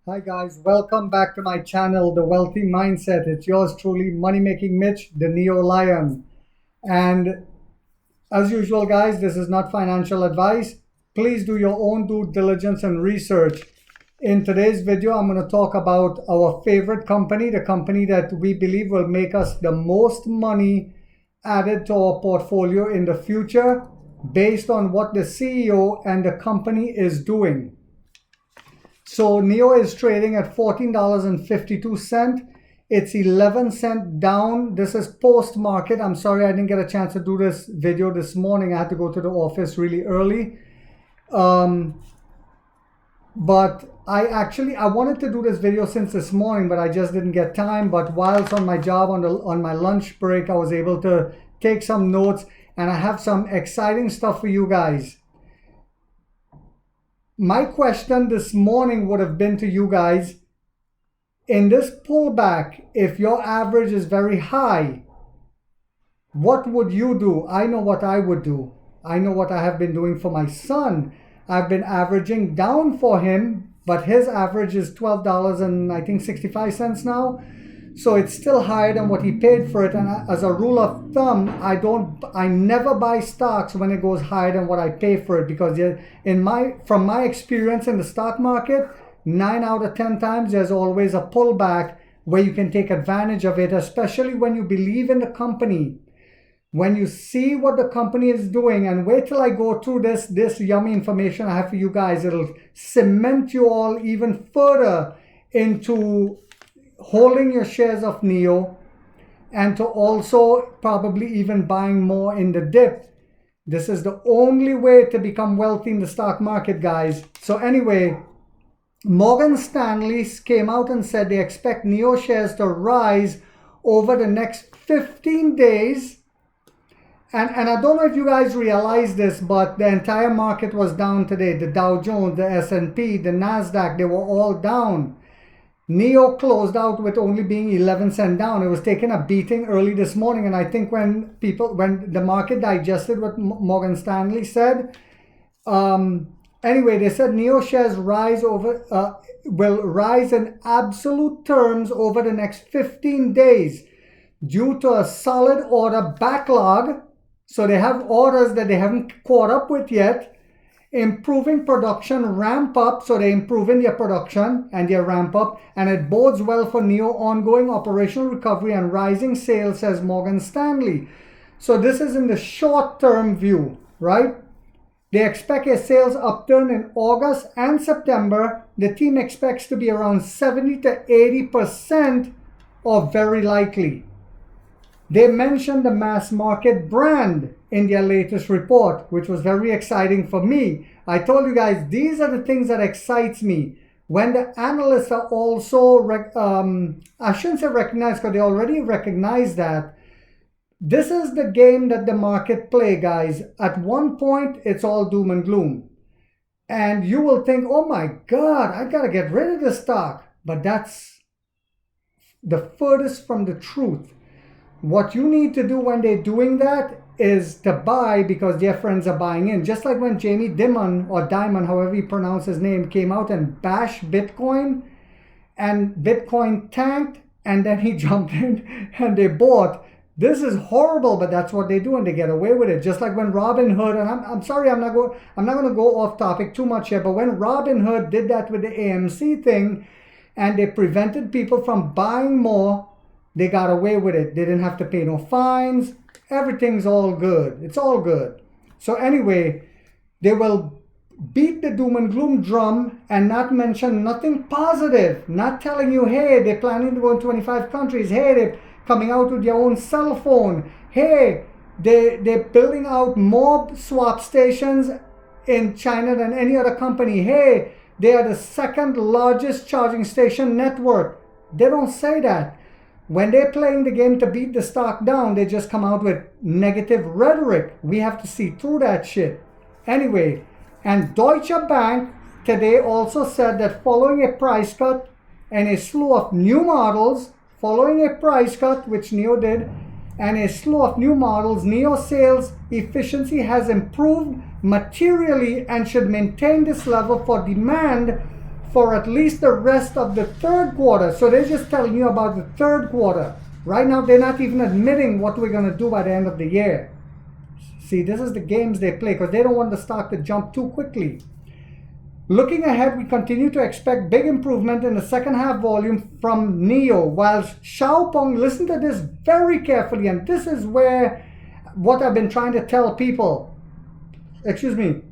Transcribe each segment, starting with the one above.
Hi guys, welcome back to my channel, The Wealthy Mindset. It's yours truly, Money Making Mitch, the Neo Lion. And as usual, guys, this is not financial advice. Please do your own due diligence and research. In today's video, I'm going to talk about our favorite company, the company that we believe will make us the most money added to our portfolio in the future based on what the CEO and the company is doing. So NEO is trading at $14.52. It's 11 cents down. This is post market. I'm sorry I didn't get a chance to do this video this morning. I had to go to the office really early. But I wanted to do this video since this morning, but I just didn't get time. But whilst on my job on my lunch break, I was able to take some notes, and I have some exciting stuff for you guys. My question this morning would have been to you guys, in this pullback, if your average is very high, what would you do? I know what I would do. I know what I have been doing for my son. I've been averaging down for him, but his average is $12.65 now. So it's still higher than what he paid for it. And as a rule of thumb, I never buy stocks when it goes higher than what I pay for it, because from my experience in the stock market, 9 out of 10 times there's always a pullback where you can take advantage of it, especially when you believe in the company. When you see what the company is doing, and wait till I go through this yummy information I have for you guys, it'll cement you all even further into holding your shares of NEO, and to also probably even buying more in the dip. This is the only way to become wealthy in the stock market, guys. So anyway, Morgan Stanley came out and said they expect NEO shares to rise over the next 15 days. And I don't know if you guys realize this, but the entire market was down today. The Dow Jones, the S&P, the NASDAQ, they were all down. NEO closed out with only being 11 cents down. It was taking a beating early this morning, and I think when the market digested what Morgan Stanley said, anyway, they said NEO shares will rise in absolute terms over the next 15 days due to a solid order backlog. So they have orders that they haven't caught up with yet. Improving production ramp up, so they're improving their production and their ramp up, and it bodes well for NEO ongoing operational recovery and rising sales, says Morgan Stanley. So this is in the short-term view, right? They expect a sales upturn in August and September. The team expects to be around 70 to 80%, or very likely. They mentioned the mass market brand in their latest report, which was very exciting for me. I told you guys, these are the things that excites me. When the analysts are also, I shouldn't say recognized, because they already recognize that. This is the game that the market play, guys. At one point, it's all doom and gloom. And you will think, oh my God, I got to get rid of this stock. But that's the furthest from the truth. What you need to do when they're doing that is to buy because their friends are buying in. Just like when Jamie Dimon, or Dimon, however you pronounce his name, came out and bashed Bitcoin, and Bitcoin tanked, and then he jumped in and they bought. This is horrible, but that's what they do, and they get away with it. Just like when Robinhood, and I'm sorry, I'm not going to go off topic too much here, but when Robinhood did that with the AMC thing, and they prevented people from buying more, they got away with it. They didn't have to pay no fines. Everything's all good. It's all good. So anyway, they will beat the doom and gloom drum and not mention nothing positive. Not telling you, hey, they're planning to go in 25 countries. Hey, they're coming out with their own cell phone. Hey, they're building out more swap stations in China than any other company. Hey, they are the second largest charging station network. They don't say that. When they're playing the game to beat the stock down, they just come out with negative rhetoric. We have to see through that shit. Anyway, and Deutsche Bank today also said that following a price cut and a slew of new models, which NEO did, and a slew of new models, NEO sales efficiency has improved materially and should maintain this level for demand for at least the rest of the third quarter. So they're just telling you about the third quarter. Right now, they're not even admitting what we're going to do by the end of the year. See, this is the games they play because they don't want the stock to jump too quickly. Looking ahead, we continue to expect big improvement in the second half volume from NIO, while Xiaopeng, listen to this very carefully, and this is where what I've been trying to tell people. Excuse me.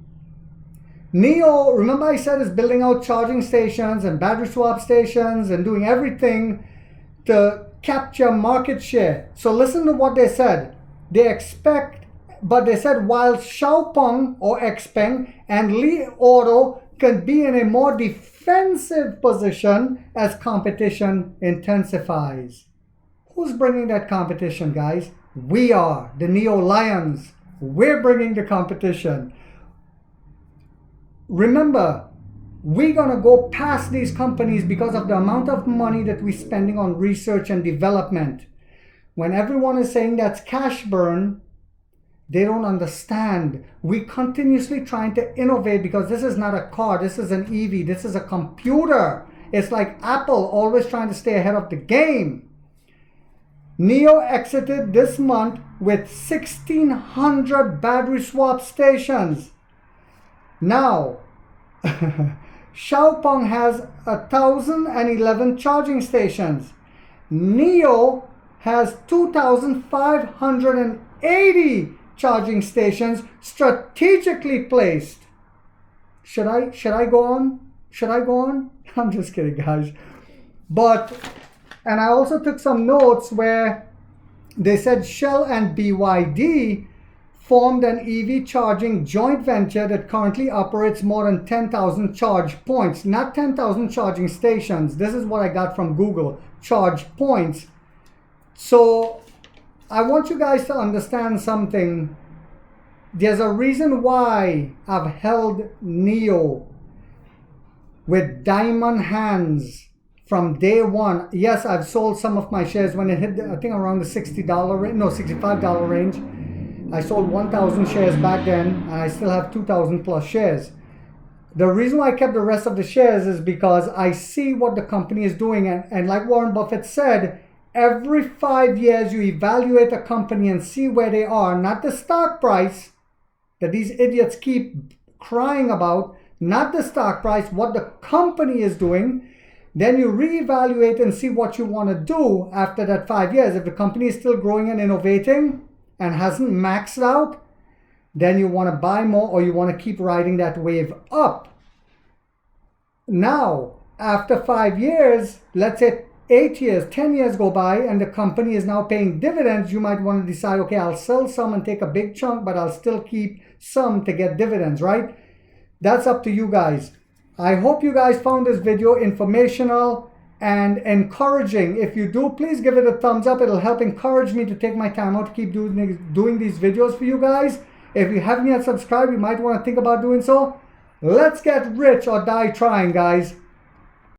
NIO, remember I said, is building out charging stations and battery swap stations and doing everything to capture market share. So listen to what they said. They expect, but they said while Xiaopeng or Xpeng and Li Auto can be in a more defensive position as competition intensifies. Who's bringing that competition, guys? We are, the NIO Lions. We're bringing the competition. Remember, we're going to go past these companies because of the amount of money that we're spending on research and development. When everyone is saying that's cash burn, they don't understand. We're continuously trying to innovate because this is not a car, this is an EV, this is a computer. It's like Apple always trying to stay ahead of the game. NIO exited this month with 1,600 battery swap stations. Now, Xiaopeng has 1,011 charging stations. NIO has 2,580 charging stations strategically placed. Should I go on? Should I go on? I'm just kidding, guys. And I also took some notes where they said Shell and BYD formed an EV charging joint venture that currently operates more than 10,000 charge points, not 10,000 charging stations. This is what I got from Google, charge points. So I want you guys to understand something. There's a reason why I've held NIO with diamond hands from day one. Yes, I've sold some of my shares when it hit, I think, around the $60 range, no, $65 range. I sold 1,000 shares back then, and I still have 2,000 plus shares. The reason why I kept the rest of the shares is because I see what the company is doing. And like Warren Buffett said, every 5 years you evaluate a company and see where they are, not the stock price that these idiots keep crying about, not the stock price, what the company is doing. Then you reevaluate and see what you want to do after that 5 years. If the company is still growing and innovating and hasn't maxed out, then you want to buy more or you want to keep riding that wave up. Now, after 5 years, let's say 8 years, 10 years go by and the company is now paying dividends, you might want to decide, okay, I'll sell some and take a big chunk, but I'll still keep some to get dividends, right? That's up to you guys. I hope you guys found this video informational and encouraging. If you do, please give it a thumbs up. It'll help encourage me to take my time out to keep doing these videos for you guys. If you haven't yet subscribed, you might want to think about doing so. Let's get rich or die trying, guys.